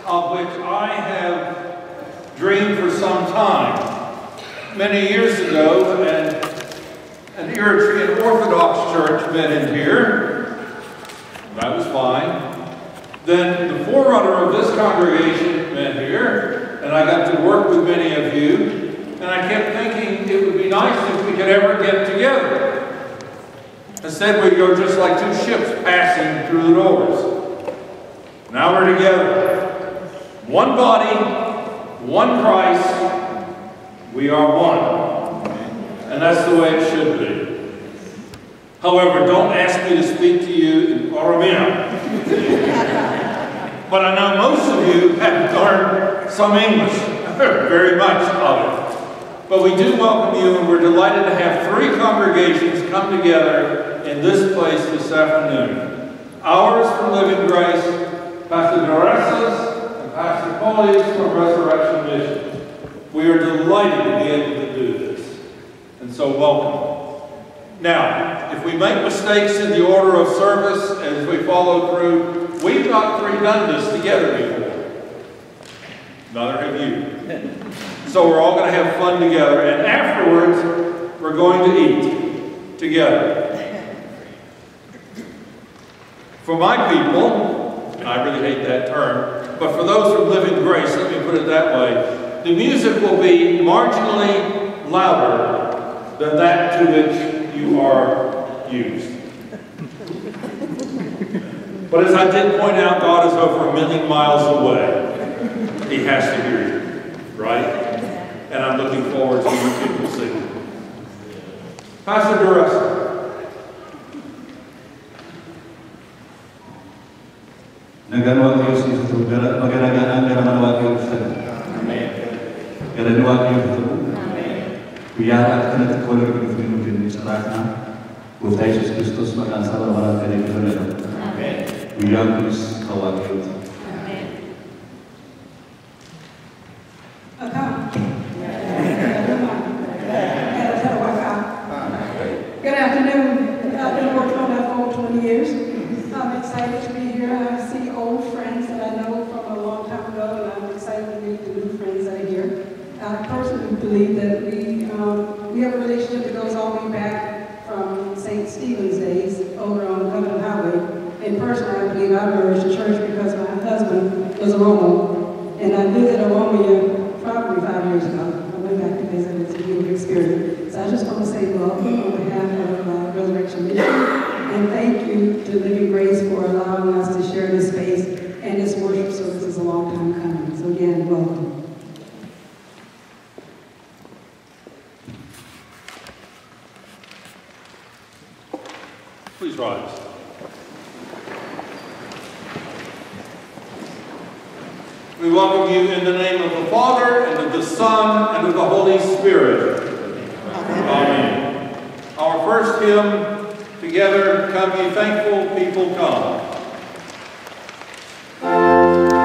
of which I have dreamed for some time. Many years ago, an Eritrean Orthodox church met in here. That was fine. Then the forerunner of this congregation met here, and I got to work with many of you, and I kept thinking it would be nice if we could ever get together. Instead, we go just like two ships passing through the doors. Now we're together. One body, one Christ, we are one. And that's the way it should be. However, don't ask me to speak to you in Oromo. But I know most of you have learned some English, very much of it. But we do welcome you, and we're delighted to have three congregations come together in this place this afternoon. Ours from Living Grace, Pastor Duressa's, and Pastor Koli's from Resurrection Mission. We are delighted to be able to do this, and so welcome. Now, if we make mistakes in the order of service as we follow through, we've not three done this together before. Neither have you. So we're all going to have fun together, and afterwards, we're going to eat together. For my people, I really hate that term, but for those from Living Grace, let me put it that way, the music will be marginally louder than that to which you are used. But as I did point out, God is over 1 million miles away. He has to hear you, right? And I'm looking forward to you people singing. Pastor Duressa. Nagano Dios itu maganagaan naman wa Dios. Amen. Ganun Dios itu. Biar akan terkolor di dunia serahna. Buat Yesus Kristus makan sabar malam dari dunia. Amen. Biar Kristus kawat Dios. Amen. Good afternoon. I've been working on that for over 20 years. I'm excited to be here. I see old friends that I know from a long time ago, and I'm excited to meet the new friends that are here. I personally believe that we have a relationship that goes all the way back from St. Stephen's days over on Governor Highway. And personally, I believe I merged the church because my husband was Oromo, and I visited Oromo probably 5 years ago. I went back to visit. It's a beautiful experience. So I just want to say welcome on behalf of Resurrection Mission, and thank you to Living Grace for allowing us to share this space, and this worship service is a long time coming. So again, welcome. Please rise. We welcome you in the name of the Father, and of the Son, and of the Holy Spirit. Amen. Amen. Our first hymn, together, Come Ye Thankful People, Come. Come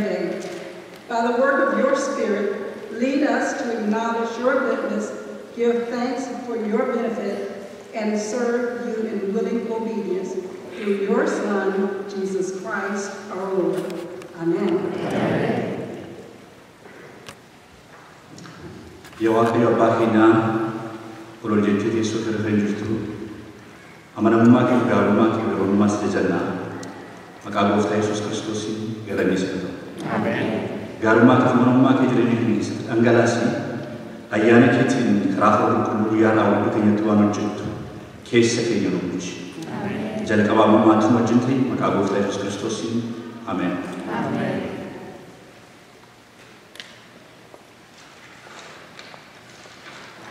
day. By the work of your Spirit, lead us to acknowledge your goodness, give thanks for your benefit, and serve you in willing obedience through your Son, Jesus Christ, our Lord. Amen. Amen. Ya Waaqayyo Abbaa keenya ol jettee teessoo irra kan jirtu amanamummaa kee gaarummaa kee gaarummaa si jannaa maqaa Gooftaa Yesuus Kiristoosiin galanii si ta'u. Ameen. Gaarummaa kee amanamummaa kee jireenya keenya keessatti dhangalaasii ayyaana keetiin karaa hafuura qulqulluu guyyaa hunda keenyatti waan hojjettu keessa keenya nu bulchi. Jalqabaamummaatti wajjin ta'e maqaa Gooftaa Yesuus Kiristoosiin ameen. Ameen.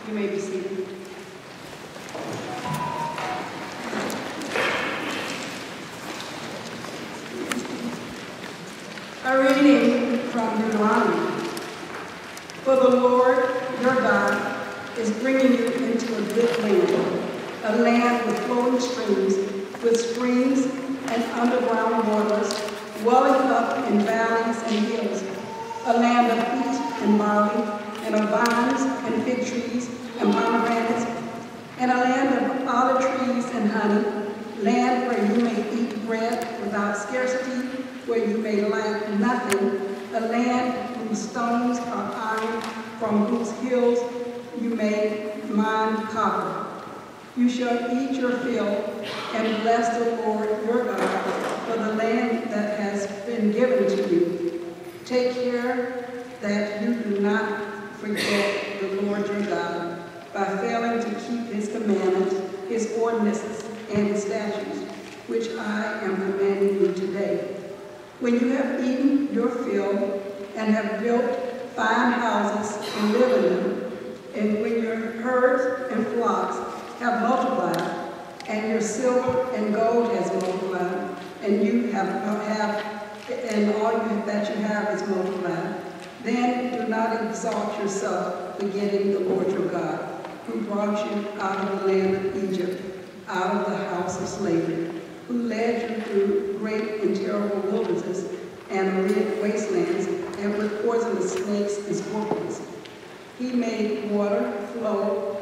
You may be seated. A reading from Deuteronomy. For the Lord your God is bringing you into a good land, a land with flowing streams, with springs and underground waters, welling up in valleys and hills, a land of wheat and barley, and of vines and fig trees and pomegranates, and a land of olive trees and honey, land where you may eat bread without scarcity, where you may lack nothing, a land whose stones are iron, from whose hills you may mine copper. You shall eat your fill and bless the Lord your God for the land that has been given to you. Take care that you do not forget the Lord your God by failing to keep his commandments, his ordinances, and his statutes, which I am commanding you today. When you have eaten your fill and have built fine houses and live in them, and when your herds and flocks have multiplied, and your silver and gold has multiplied, and you and all that you have is multiplied, then do not exalt yourself, forgetting the Lord your God, who brought you out of the land of Egypt, out of the house of slavery, who led you through great and terrible wildernesses and arid wastelands, and with poisonous snakes and scorpions. He made water flow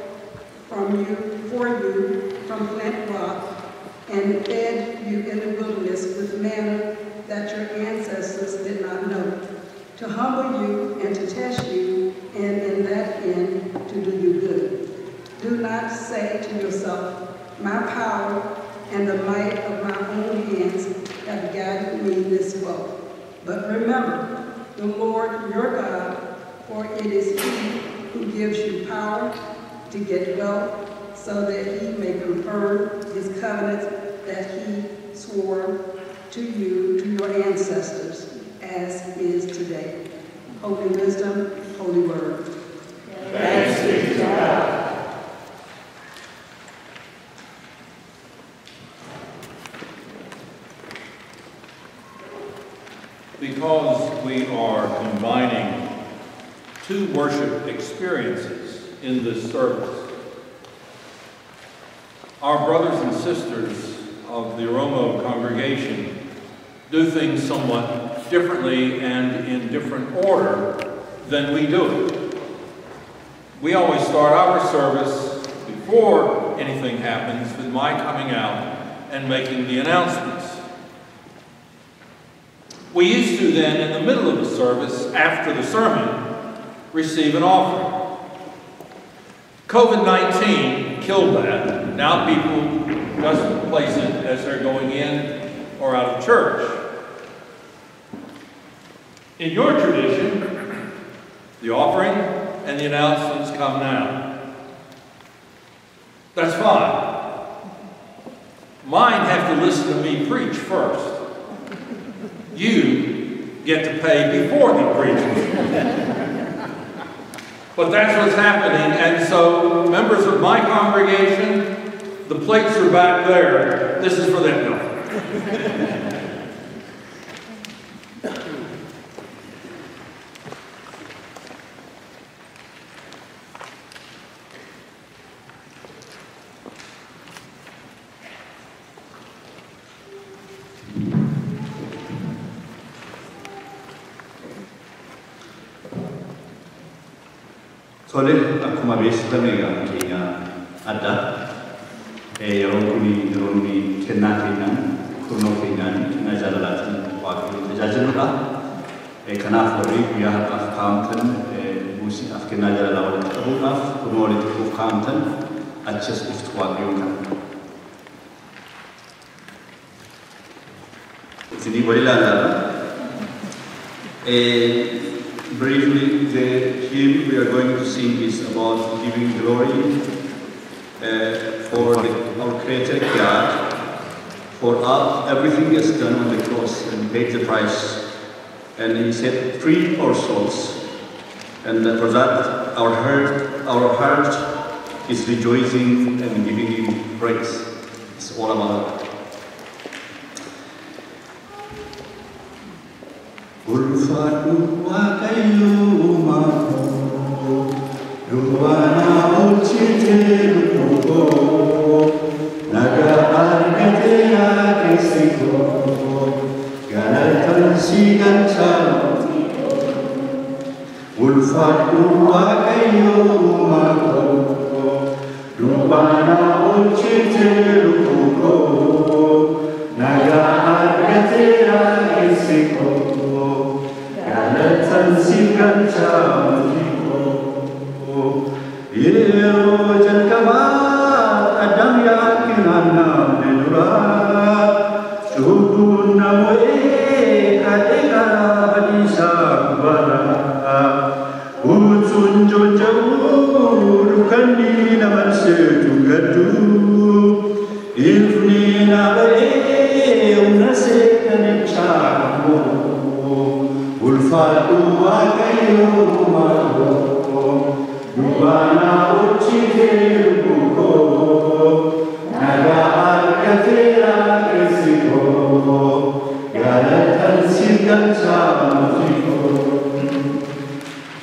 for you from flint rock, and fed you in the wilderness with manna that your ancestors did not know, to humble you and to test you, and in that end to do you good. Do not say to yourself, my power and the might of my own hands have guided me this well. But remember the Lord your God, for it is he who gives you power to get wealth, so that he may confirm his covenant that he swore to you, to your ancestors, as is today. Holy wisdom, holy word. Thanks be to God. Because we are combining two worship experiences in this service, our brothers and sisters of the Oromo congregation do things somewhat differently and in different order than we do it. We always start our service before anything happens with my coming out and making the announcements. We used to then, in the middle of the service, after the sermon, receive an offering. COVID-19 killed that. Now people just place it as they're going in or out of church. In your tradition, the offering and the announcements come now. That's fine. Mine have to listen to me preach first. You get to pay before the preaching. But that's what's happening, and so members of my congregation, the plates are back there. This is for them. No. Tole, akkuma beeksifame egaa keenya adda. Yeroo kuni kennaa keenyaan, kurnoo keenyaan, kennaa jaalalaatiin waaqayyoon tajaajiludha. Kanaaf warri guyyaa har'aaf kaa'amtan, buusiidhaaf kennaa jaalalaa walitti qabuudhaaf, kunoo walitti qabuuf kaa'amtan, achas dhuftu waaqayyoon kana. Isinii wali ilaalaadha. Briefly, the hymn we are going to sing is about giving glory for our Creator God, for everything is done on the cross and paid the price. And He set free our souls. And for that, our heart is rejoicing and giving Him praise. It's all about it. Ulfatu wakayu mako, duwana uchite luko, naga argete ya kesiko, galatan sigan chalotiko. Ulfatu wakayu mako, duwana uchite luko, naga argete ya kesiko. Tansikan camiko, yeo jankama adam yakinan nedura, shubun namoe kadekara badisa kubara, utsun jonjau kandi naman setugadu, ifni nabe unase kanechamo. Ulfatu wakayu mako, duwana uchite luko, naga arkatera kesiko, galatan sigan samutiko.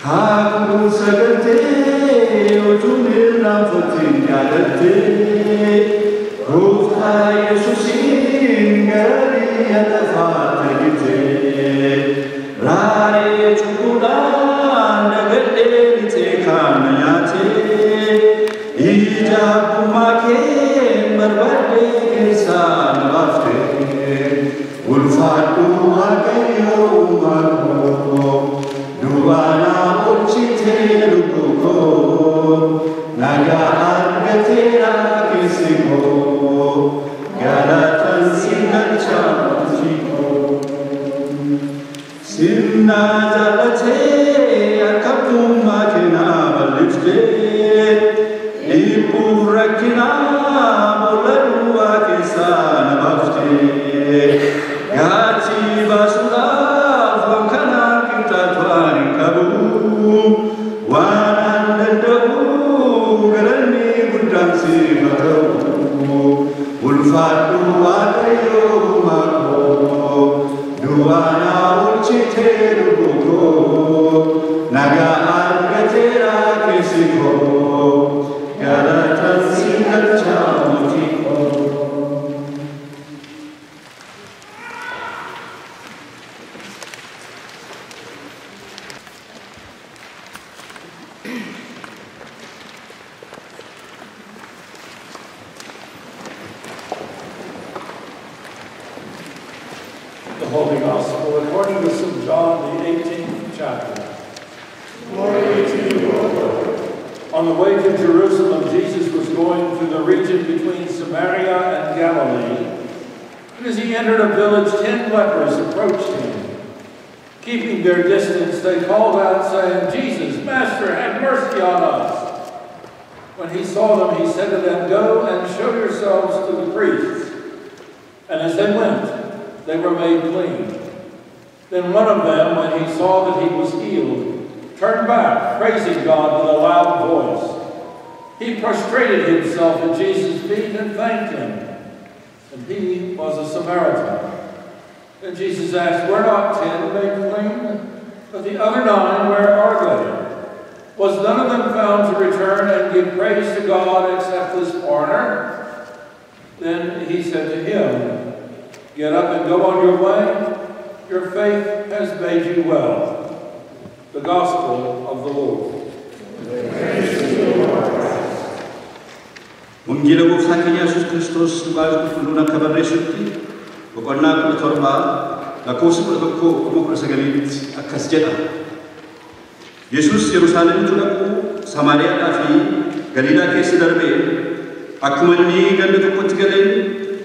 Haku sagate, ojumir nafatin galate, Rufha Yesusin gari atafatagite. Rare chukudan nagade Teka nayate, ija kumake marbade kesan bafte, ulfatu wakayo mako, duwana uchite luko, naga argatera kesiko, galatan sigan chamutiko. Sinna jalate akapum makina balifte, ipu rakina bolalua kesan bafte, gati basura vakana kita twari kabu, wanan dendabu galani gudang si matabu, ulfatu wakayo mako, duwana uchite luko, naga argatera kesiko, galatan sigal chamutiko. The Holy Gospel according to St. John, the 18th chapter. Glory to you, O Lord. On the way to Jerusalem, Jesus was going through the region between Samaria and Galilee. And as he entered a village, 10 lepers approached him. Keeping their distance, they called out, saying, "Jesus, Master, have mercy on us." When he saw them, he said to them, "Go and show yourselves to the priests." And as they went, they were made clean. Then one of them, when he saw that he was healed, turned back, praising God with a loud voice. He prostrated himself at Jesus' feet and thanked him. And he was a Samaritan. Then Jesus asked, "Were not 10 made clean? But the other 9, where are they? Was none of them found to return and give praise to God except this foreigner?" Then he said to him, "Get up and go on your way. Your faith has made you well." The Gospel of the Lord. Wangeela gooftaa keenya Yesuus Kiristoos dhugaa qulqulluun akka barreessutti boqonnaa 17 lakkoofsa 11:19 akkas jedha. Yesuus Yerusaalemitti dhaquu Samaariyaadhaa fi Galiilaa keessa darbee akkuma inni ganda tokkotti galee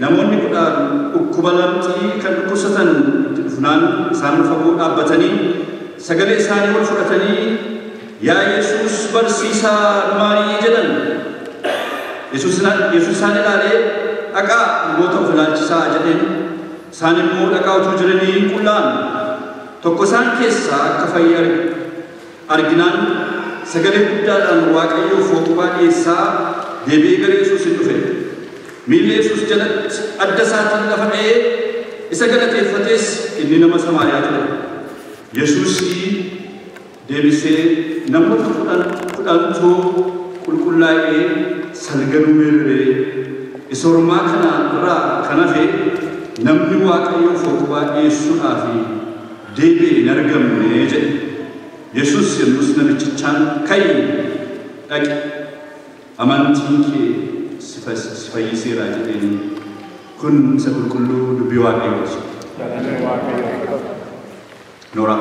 namoonni 10 dhukkuba lamxii kan dhukkubsatan itti dhufnaan isaan fagoo dhaabbatanii sagalee isaanii ol fudhatanii yaa Yesuus barsiisaa maalii jedhan. Yesuus isaan ilaalee dhaqaa luboota of ilaalchisaa jedheen isaan immoo dhaqaa utuu jiranii qullaan tokko isaan keessaa akka fayye arginaan sagalee guddaadhaan Waaqayyoof hoqubaa dhiyeessaa deebi'ee gara Yesuusitti dhufe. Miilli Yesuus jalatti adda isaatiin lafa dha'ee isa galateeffates inni nama Samaariyaa ture. Yesuus deebisee namoota kudhantu qulqullaa'ee salganuu meerree isa ormaa kana irraa kan hafe namni Waaqayyoof hoqubaa dhiyeessuudhaaf deebi'ee hin argamne jedhe. Yesuus yommus namichichaan ka'i dhaqi amantiin kee si fayyiseera jedheen kun isa qulqulluu dubbii Waaqayyooti. Noora.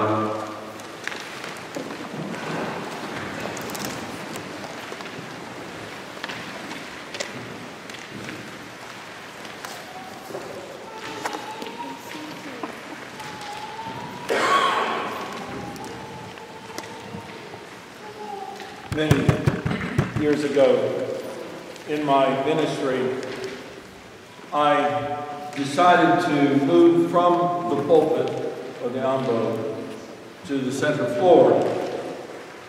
Many years ago in my ministry, I decided to move from the pulpit or the ambo to the center floor,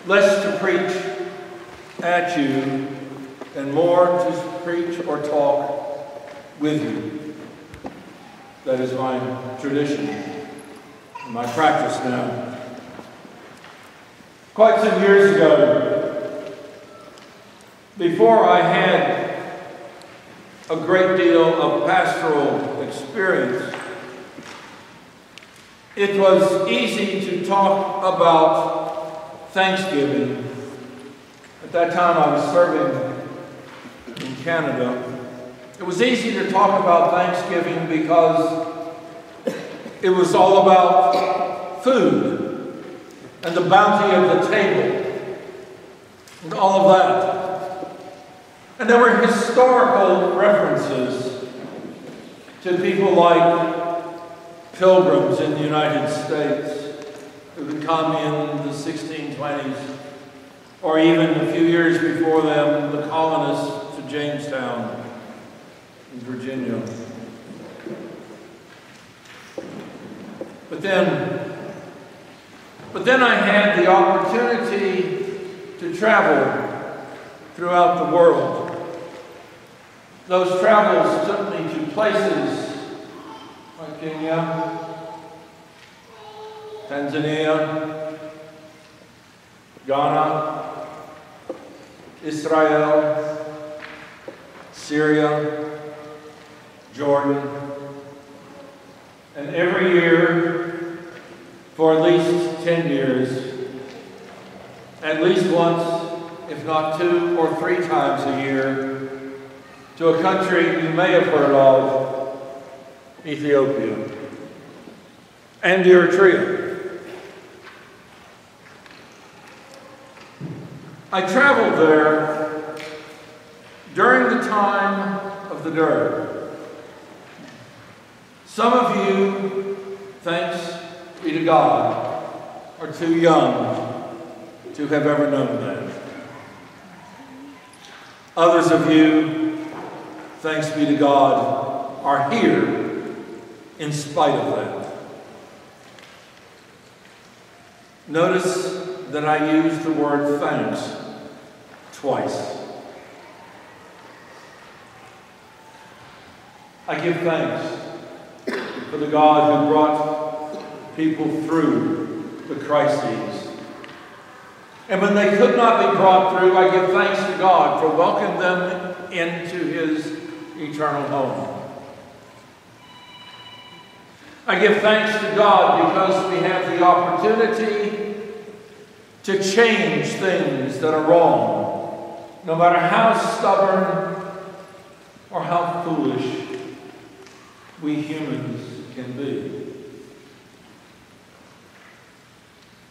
less to preach at you and more to preach or talk with you. That is my tradition, my practice now. Quite some years ago, before I had a great deal of pastoral experience, it was easy to talk about Thanksgiving. At that time I was serving in Canada. It was easy to talk about Thanksgiving because it was all about food and the bounty of the table and all of that. And there were historical references to people like pilgrims in the United States who had come in the 1620s, or even a few years before them, the colonists to Jamestown in Virginia. But then I had the opportunity to travel throughout the world. Those travels took me to places like Kenya, Tanzania, Ghana, Israel, Syria, Jordan, and every year for at least 10 years, at least once, if not 2 or 3 times a year, to a country you may have heard of, Ethiopia and Eritrea. I traveled there during the time of the Duressa. Some of you, thanks be to God, are too young to have ever known that. Others of you, thanks be to God, are here in spite of that. Notice that I use the word thanks twice. I give thanks for the God who brought people through the crises. And when they could not be brought through, I give thanks to God for welcoming them into His eternal home. I give thanks to God because we have the opportunity to change things that are wrong, no matter how stubborn or how foolish we humans can be.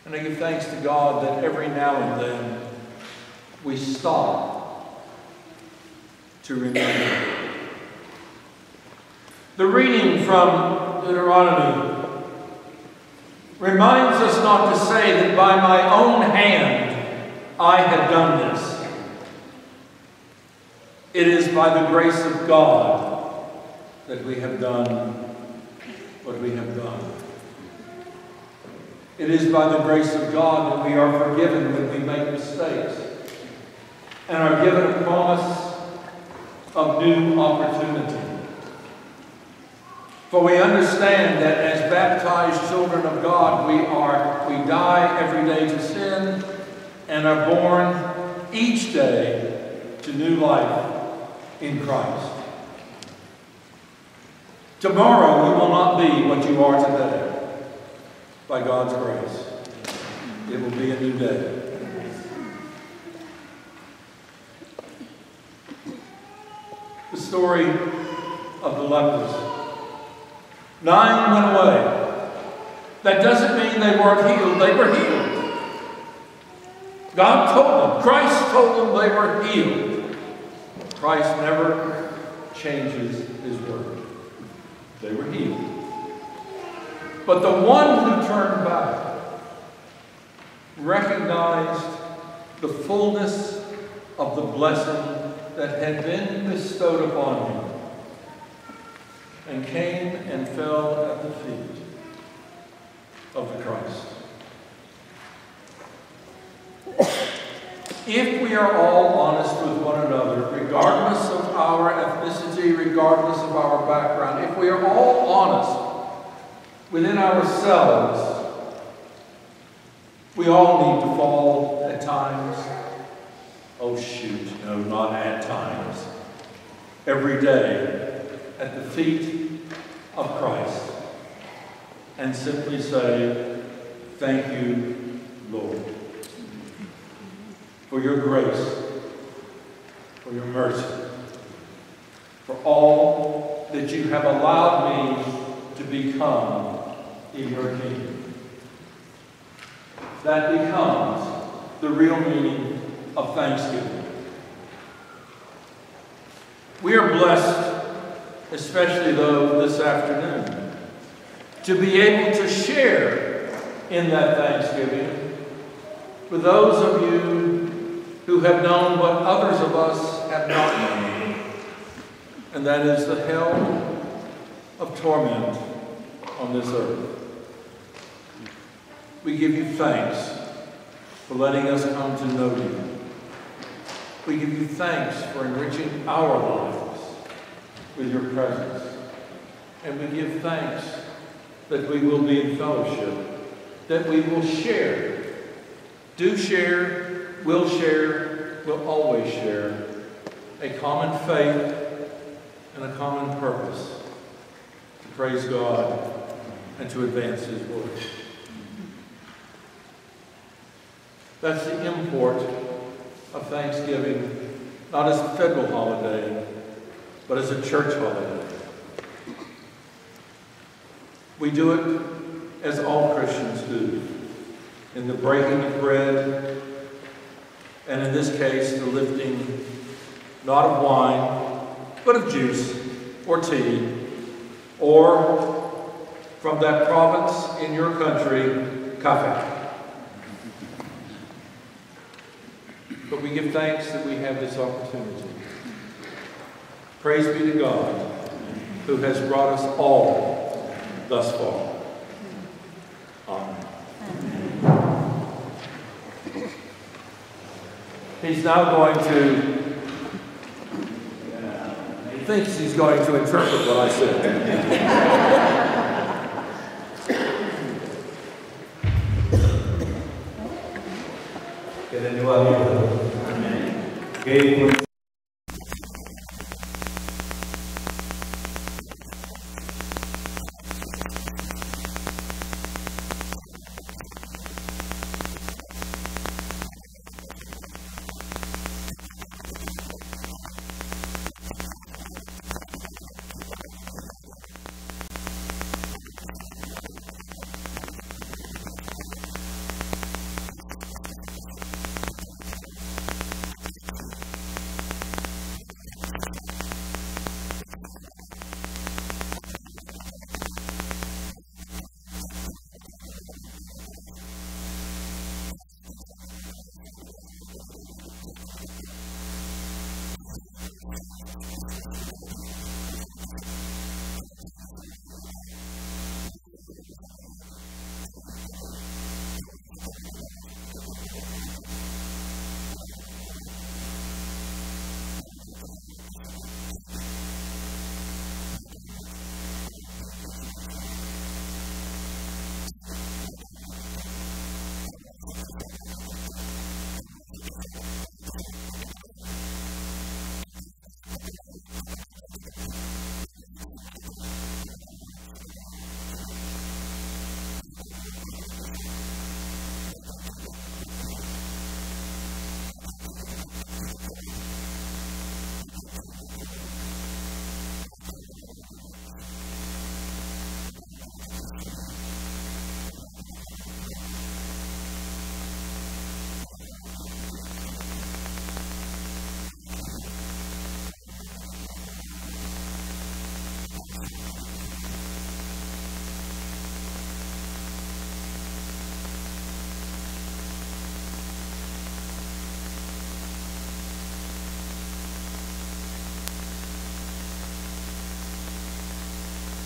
And I give thanks to God that every now and then we stop to remember. The reading from Deuteronomy reminds us not to say that by my own hand I have done this. It is by the grace of God that we have done what we have done. It is by the grace of God that we are forgiven when we make mistakes and are given a promise of new opportunity. For we understand that as baptized children of God, we die every day to sin and are born each day to new life in Christ. Tomorrow you will not be what you are today. By God's grace, it will be a new day. The story of the lepers. 9 went away. That doesn't mean they weren't healed. They were healed. God told them. Christ told them they were healed. Christ never changes his word. They were healed. But the one who turned back recognized the fullness of the blessing that had been bestowed upon him and came and fell at the feet of the Christ. If we are all honest with one another, regardless of our ethnicity, regardless of our background, if we are all honest within ourselves, we all need to fall at times. Oh shoot, no, not at times. Every day at the feet of Christ and simply say, thank you, Lord, for your grace, for your mercy, for all that you have allowed me to become in your kingdom. That becomes the real meaning of thanksgiving. We are blessed, especially though this afternoon, to be able to share in that thanksgiving with those of you who have known what others of us have not known, and that is the hell of torment on this earth. We give you thanks for letting us come to know you. We give you thanks for enriching our lives with your presence. And we give thanks that we will be in fellowship, that we will share, do share, will always share a common faith and a common purpose to praise God and to advance his word. That's the import of Thanksgiving, not as a federal holiday, but as a church holiday. We do it as all Christians do, in the breaking of bread, and in this case, the lifting not of wine, but of juice or tea, or from that province in your country, café. But we give thanks that we have this opportunity. Praise be to God, who has brought us all thus far. Amen. He's now going to, he thinks he's going to interpret what I said. Amen.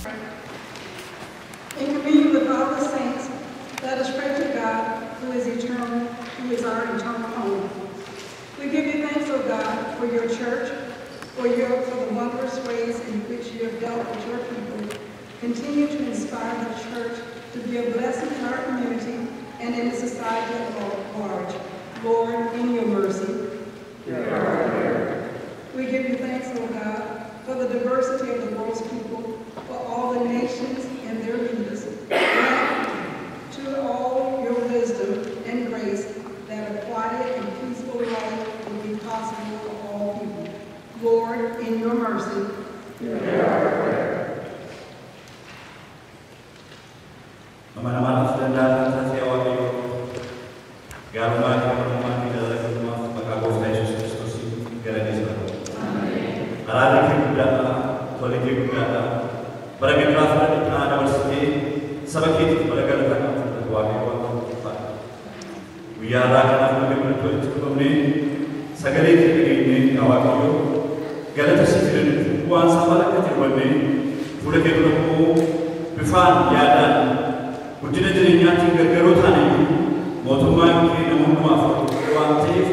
In communion with all the saints, let us pray to God, who is eternal, who is our eternal home. We give you thanks, O God, for your church, for the wondrous ways in which you have dealt with your people. Continue to inspire the church to be a blessing in our community and in the society at large. Lord, in your mercy. We give you thanks, O God, for the diversity of the world's people, for all the nations and their leaders. Grant to all your wisdom and grace that a quiet and peaceful life will be possible for all people. Lord, in your mercy. Aman-aman dan datang sewa Dio. Galma kita dalam rumah maka Yesus Kristus gara di sana. Amin. Arah kita Koli kita para kita ada bersih sebagai para kita berdoa kita. Biar akan kami berdoa ini segala ini awak Dio. Galata sifir puan sama kita ini sudah kita bifan yadan. Ujian jadinya tinggal kerutan ini, motomah kita namun kuantif,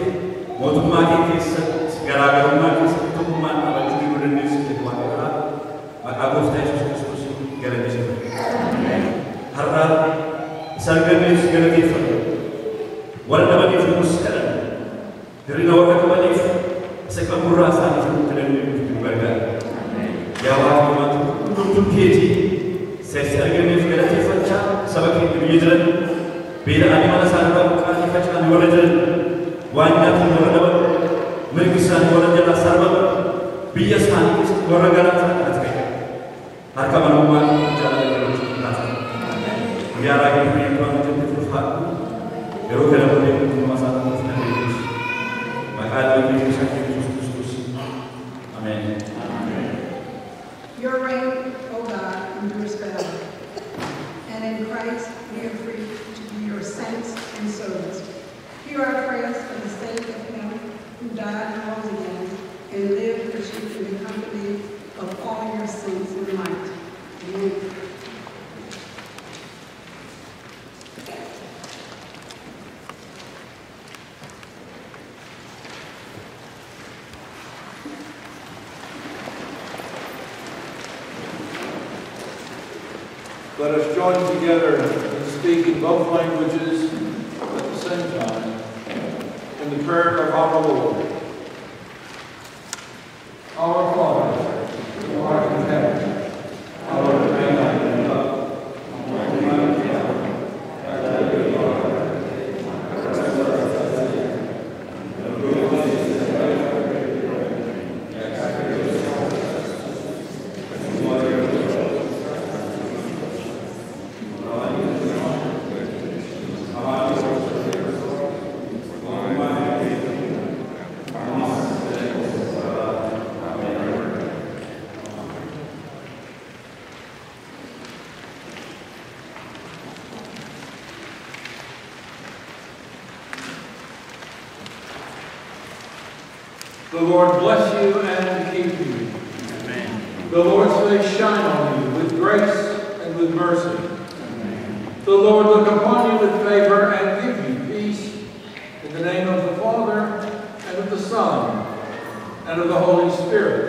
motomah kita segala rumah kita itu rumah apa juga berdiri seperti mana, maka Yesus Kristus garis itu. Harap sarganis garis itu, warna bagi fokus sekarang, dari nawar kembali sekarang merasa itu tidak diberkati. Jawab untuk kita. Sarganis garis itu sebagai penyidikan, bila animal sarga bukan dikacaukan orang jalan, wanita pun orang dapat meriksa orang jalan sarga, bias manis orang jalan sarga. Harga manusia jalan jalan sarga. Biar lagi punya tuan jadi fufat, baru kita boleh masalah masalah ini. Maka demi Yesus Kristus, Amin. Your reign, O God, endures forever. And in Christ, we are free to be your saints and servants. Hear our prayers for the sake of him who died and rose again, and lived for you in the company of all your saints in light. Amen. Let us join together and speak in both languages at the same time in the prayer of our Lord. Our Father, who art in heaven, hallowed be thy name. The Lord bless you and keep you. Amen. The Lord's face shine on you with grace and with mercy. Amen. The Lord look upon you with favor and give you peace. In the name of the Father, and of the Son, and of the Holy Spirit.